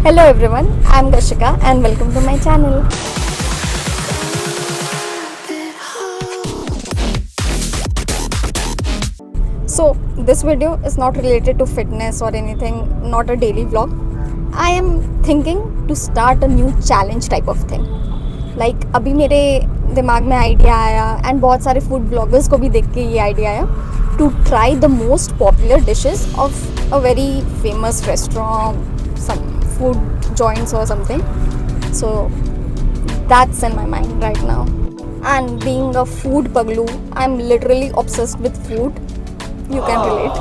Hello everyone, I am Gashika and welcome to my channel. So this video is not related to fitness or anything, not a daily vlog. I am thinking to start a new challenge type of thing. Like अभी मेरे दिमाग में idea आया and बहुत सारे food bloggers को भी देख के ये आइडिया आया to try the most popular dishes of a very famous restaurant some food joints or something. So that's in my mind right now. And being a food paglu, I'm literally obsessed with food. You can relate.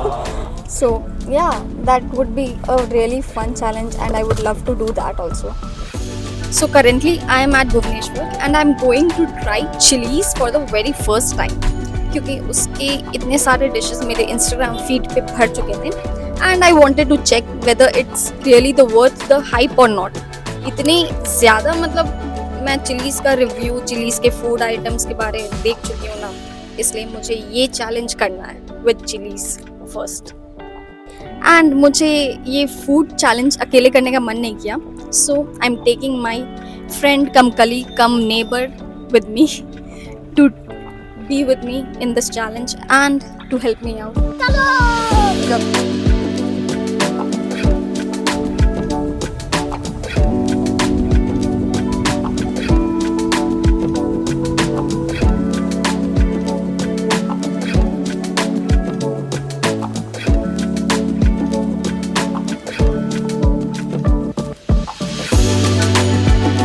So yeah, that would be a really fun challenge and I would love to do that also. So currently I am at Bhubaneswar and I'm going to try chilies for the very first time. क्योंकि उसके इतने सारे dishes मेरे Instagram feed पे भर चुके थे and I wanted to check whether it's really the worth the hype or not. इतनी ज़्यादा मतलब मैं चिलीज़ का रिव्यू, चिलीज़ के फूड आइटम्स के बारे में देख चुकी हूँ ना, इसलिए मुझे ये चैलेंज करना है विद चिलीज़ फर्स्ट. एंड मुझे ये फूड चैलेंज अकेले करने का मन नहीं किया, so I am taking my friend cum colleague cum neighbour with me to be with me in this challenge and to help me out. Chalo!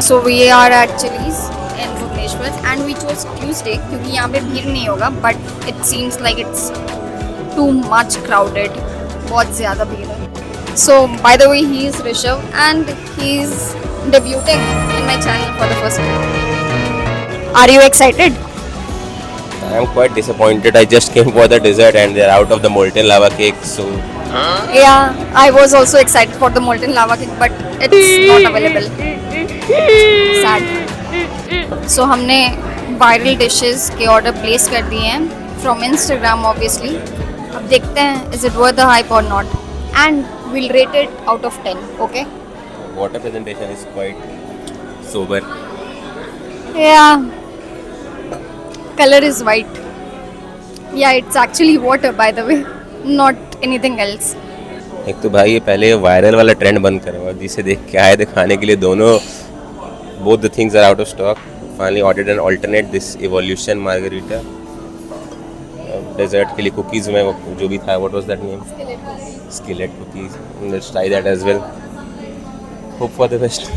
So we are at Chili's in Bhubaneswar and we chose Tuesday क्योंकि यहाँ पे भीड़ नहीं होगा, but it seems like it's too much crowded. बहुत ज़्यादा भीड़ है. So by the way, he is Rishabh and he is debuting in my channel for the first time. Are you excited? I am quite disappointed. I just came for the dessert and they are out of the molten lava cake. So Yeah, I was also excited for the molten lava cake, but it's not available. Sad. So हमने viral dishes के order place कर दिए हैं from Instagram obviously. अब देखते हैं is it worth the hype और not and will rate it out of 10. Okay. water presentation is quite sober. Yeah. Color is white. Yeah, it's actually water by the way, not anything else. एक तो भाई ये पहले viral वाला trend बंद करो और जिसे देख के आए थे खाने के लिए दोनों both the things are out of stock. Finally ordered an alternate this evolution margarita. Dessert के लिए cookies में वो जो भी था, what was that name? Skillet cookies. Let's try that as well. Hope for the best.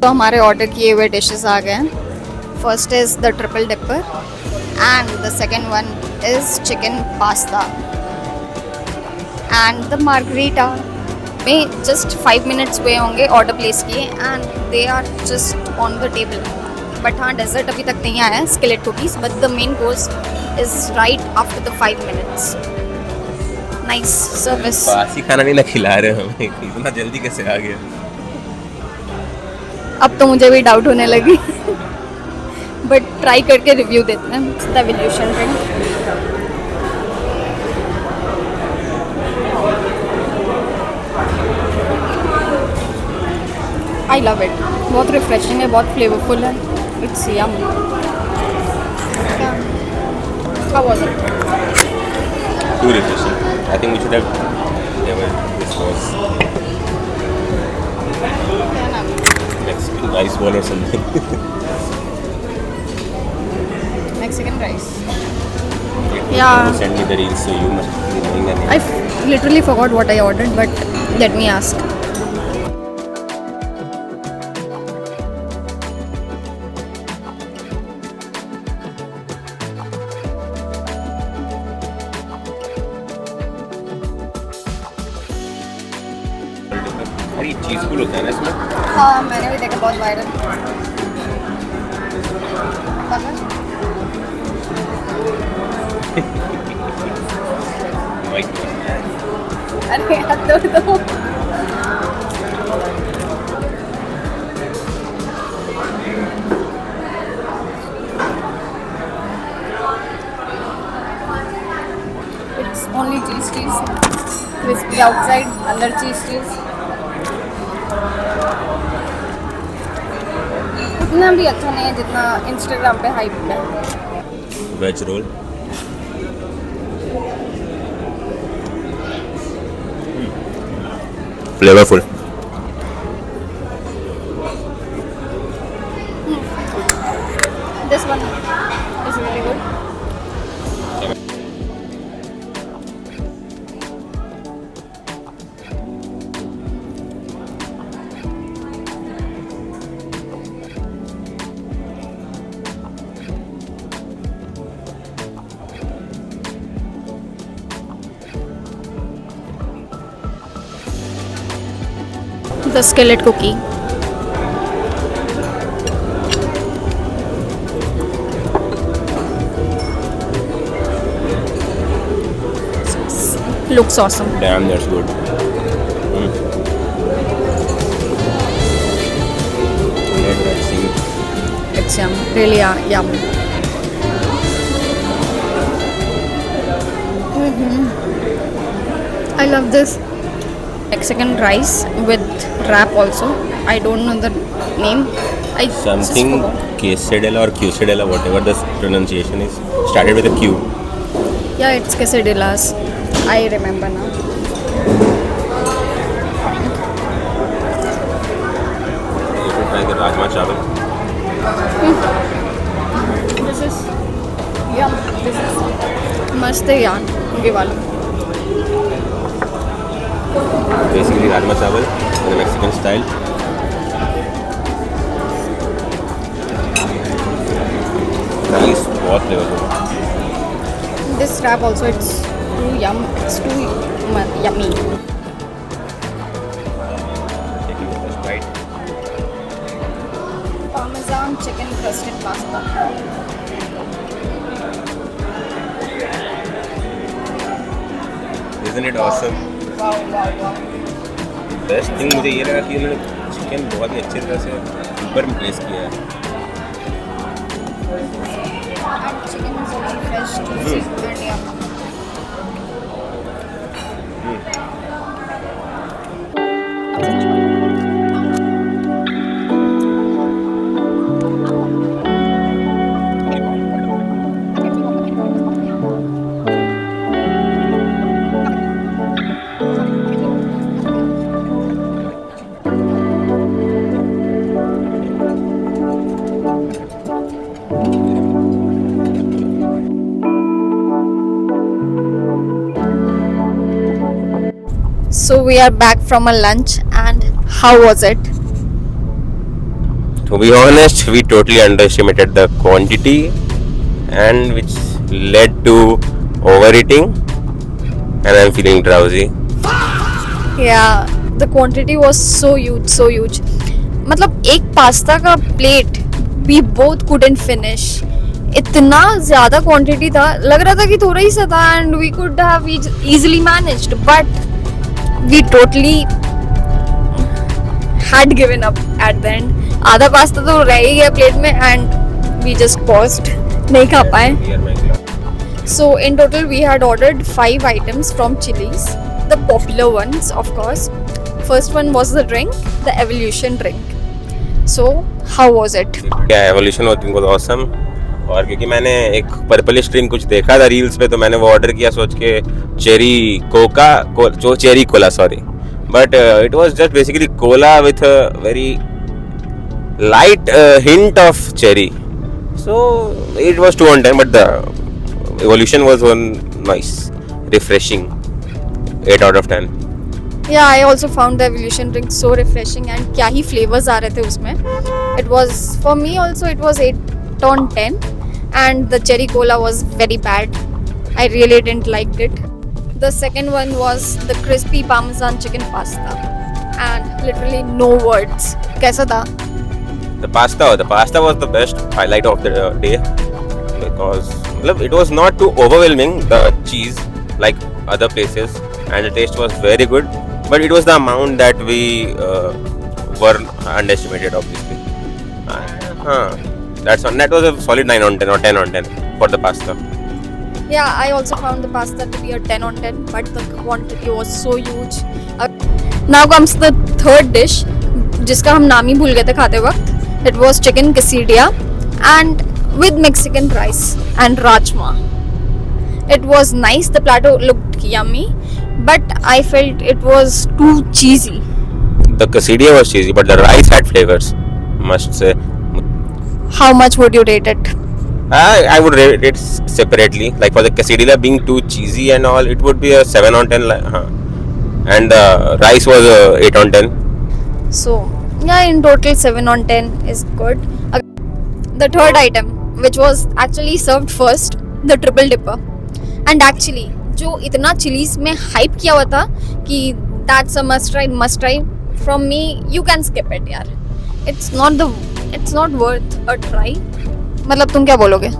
तो हमारे order किए हुए डिशेस आ गए हैं. First is the triple dipper and the second one is chicken pasta and the margherita. में just 5 minutes हुए होंगे ऑर्डर प्लेस किए and they are just on the table. But हाँ, डेजर्ट अभी तक नहीं आया है, skillet cookies, but the main course is right after the 5 minutes. Nice service. बासी खाना नहीं ना खिला रहे हमें, इतना जल्दी कैसे आ गया. अब तो मुझे भी डाउट होने लगी बट ट्राई करके रिव्यू देते हैं. The evolution drink. I love it. बहुत रिफ्रेशिंग है, बहुत फ्लेवरफुल है. It's yum. How was it? Too refreshing. I think we should have never this was Mexican rice ball or something. Mexican rice. You send me the reels, so you must be knowing the name. I literally forgot what I ordered, but let me ask. अरे चीज़फुल होता है ना इसमें. हाँ, मैंने भी देखा, बहुत वायरल. अरे यार दो It's only cheese. Crispy outside, अंदर cheese. उतना भी अच्छा नहीं है जितना इंस्टाग्राम पे हाइप है. Veg roll flavourful. This one is really good. The skillet cookie. Looks awesome. Damn, that's good. Let's see. It's yum. Really yum. I love this Mexican rice with wrap also. I don't know the name. I Something just forgot. quesadilla or quesadilla, whatever the pronunciation is, started with a Q. Yeah, it's quesadillas. I remember now. You should try the rajma chawal. This is yum. This is मस्त है यार ये वाला. Basically rajma chawal in the Mexican style. Rice बहुत flavorful. This wrap also it's too It's too yummy. Taking the first bite. Parmesan chicken crusted pasta. Isn't it awesome? Wow. Best thing मुझे ये लगा कि उन्होंने chicken बहुत ही अच्छी तरह से ऊपर में प्लेस किया है. And chicken is also fresh, juicy, and yum. So we are back from a lunch, and how was it? To be honest, we totally underestimated the quantity, and which led to overeating, and I'm feeling drowsy. Yeah, the quantity was so huge. मतलब एक pasta का plate we both couldn't finish. इतना ज़्यादा quantity था, लग रहा था कि थोड़ा ही सा था and we could have easily managed, but we totally had given up at the end. आधा पास्ता तो रह ही गया प्लेट में and we just paused, नहीं खा पाए. Here my glass. So in total we had ordered 5 items from Chili's, the popular ones of course. First one was the drink, the Evolution drink. So how was it? Yeah, Evolution was awesome. और क्योंकि मैंने एक purplish drink कुछ देखा था reels पे, तो मैंने वो ऑर्डर किया सोच के cherry Cola sorry, but it was just basically Cola with a very light hint of cherry, so it was 2 on 10, but the Evolution was one nice, refreshing, 8 out of 10. Yeah, I also found the Evolution drink so refreshing and क्या ही flavors आ रहे थे उसमें. It was, for me also it was 8 on 10 and the cherry cola was very bad. I really didn't like it. The second one was the crispy parmesan chicken pasta and literally no words. कैसा था? The pasta was the best highlight of the day, because it was not too overwhelming, the cheese, like other places. and the taste was very good. But it was the amount that we were underestimated, obviously. That was a solid 9 on 10 or 10 on 10 for the pasta. Yeah, I also found the pasta to be a 10 on 10, but the quantity was so huge. Now comes the third dish, जिसका हम नाम ही भूल गए थे खाते वक्त. It was chicken quesadilla and with Mexican rice and rajma. It was nice. The platter looked yummy, but I felt it was too cheesy. The quesadilla was cheesy, but the rice had flavors, must say. How much would you rate it? I would rate it separately. Like for the quesadilla being too cheesy and all, it would be a 7 on 10. And the rice was a 8 on 10. So, yeah, in total 7 on 10 is good. The third item, which was actually served first, the triple dipper. And actually, जो इतना chillies में hype किया हुआ था कि that's a must try from me, you can skip it यार. It's not worth a try. मतलब तुम क्या बोलोगे?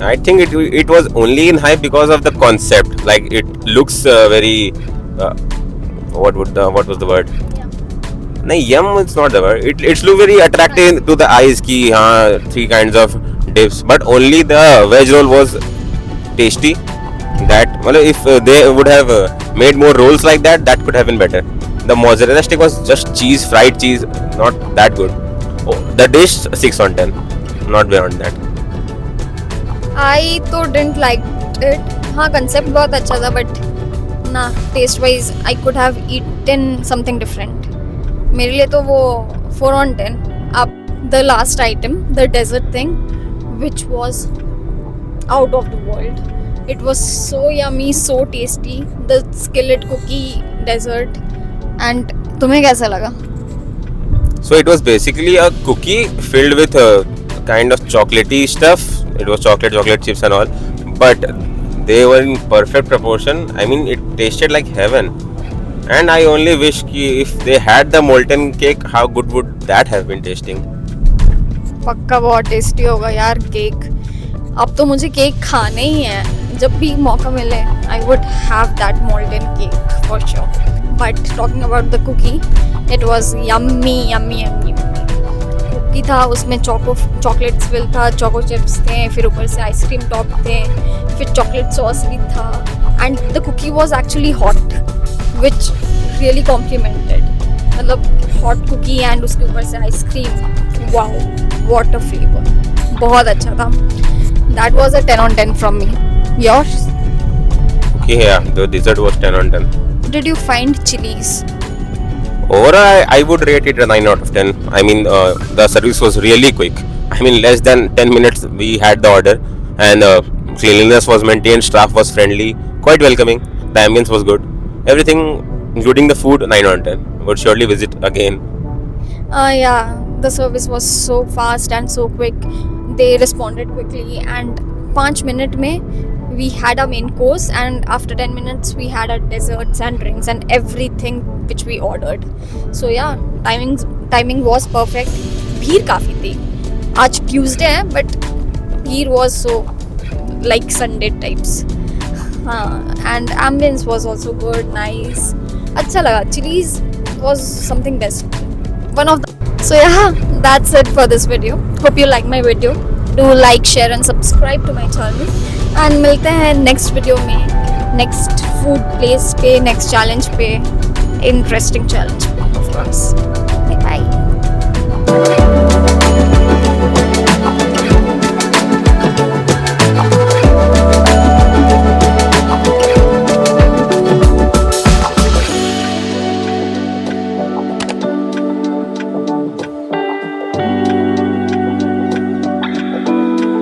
I think it was only in hype because of the concept. Like it looks very. What was the word? No, yum is not the word. It's look very attractive to the eyes. Ki haan, 3 kinds of dips, but only the veg roll was tasty. That well, if they would have made more rolls like that, that could have been better. The mozzarella stick was just cheese, fried cheese, not that good. Oh, the dish 6 on 10, not beyond that. I तो didn't like it. हाँ concept बहुत अच्छा था but ना taste wise I could have eaten something different. मेरे लिए तो वो 4 on 10. अब the last item, the dessert thing, which was out of the world. It was so yummy, so tasty. The skillet cookie dessert. And तुम्हें कैसा लगा? So it was basically a cookie filled with kind of chocolatey stuff. It was chocolate chips and all, but they were in perfect proportion. I mean, it tasted like heaven. And I only wish if they had the molten cake, how good would that have been tasting? पक्का बहुत tasty होगा यार cake. अब तो मुझे cake खाने ही है. जब भी मौका मिले, I would have that molten cake for sure. But talking about the cookie, it was yummy. Cookie था, उसमें चॉकलेट स्विल था, चोको चिप्स थे, फिर ऊपर से आइसक्रीम टॉप थे, फिर चॉकलेट सॉस भी था. And the cookie was actually hot which really complemented. मतलब हॉट कुकी एंड उसके ऊपर से ice cream. Wow, what a flavour. बहुत अच्छा था. That was a 10 on 10 from me. Yours? Okay, yeah, the dessert was 10 on 10. Did you find chilies? Overall, I would rate it a 9 out of 10. I mean, the service was really quick. I mean, less than 10 minutes we had the order, and cleanliness was maintained, staff was friendly, quite welcoming, the ambience was good. Everything, including the food, 9 on 10. Would surely visit again. Yeah, the service was so fast and so quick. They responded quickly, and 5 minutes में we had our main course, and after 10 minutes we had our desserts and drinks and everything which we ordered. So yeah, timing was perfect. भीड़ काफ़ी थी. आज Tuesday है but भीड़ was so like Sunday types. And ambience was also good, nice. अच्छा लगा. Chili's was something best. One of the. So yeah, that's it for this video. Hope you like my video. Do like, share and subscribe to my channel. And मिलते हैं next video में, next food place पे, next challenge पे, interesting challenge पे, of course. Bye bye.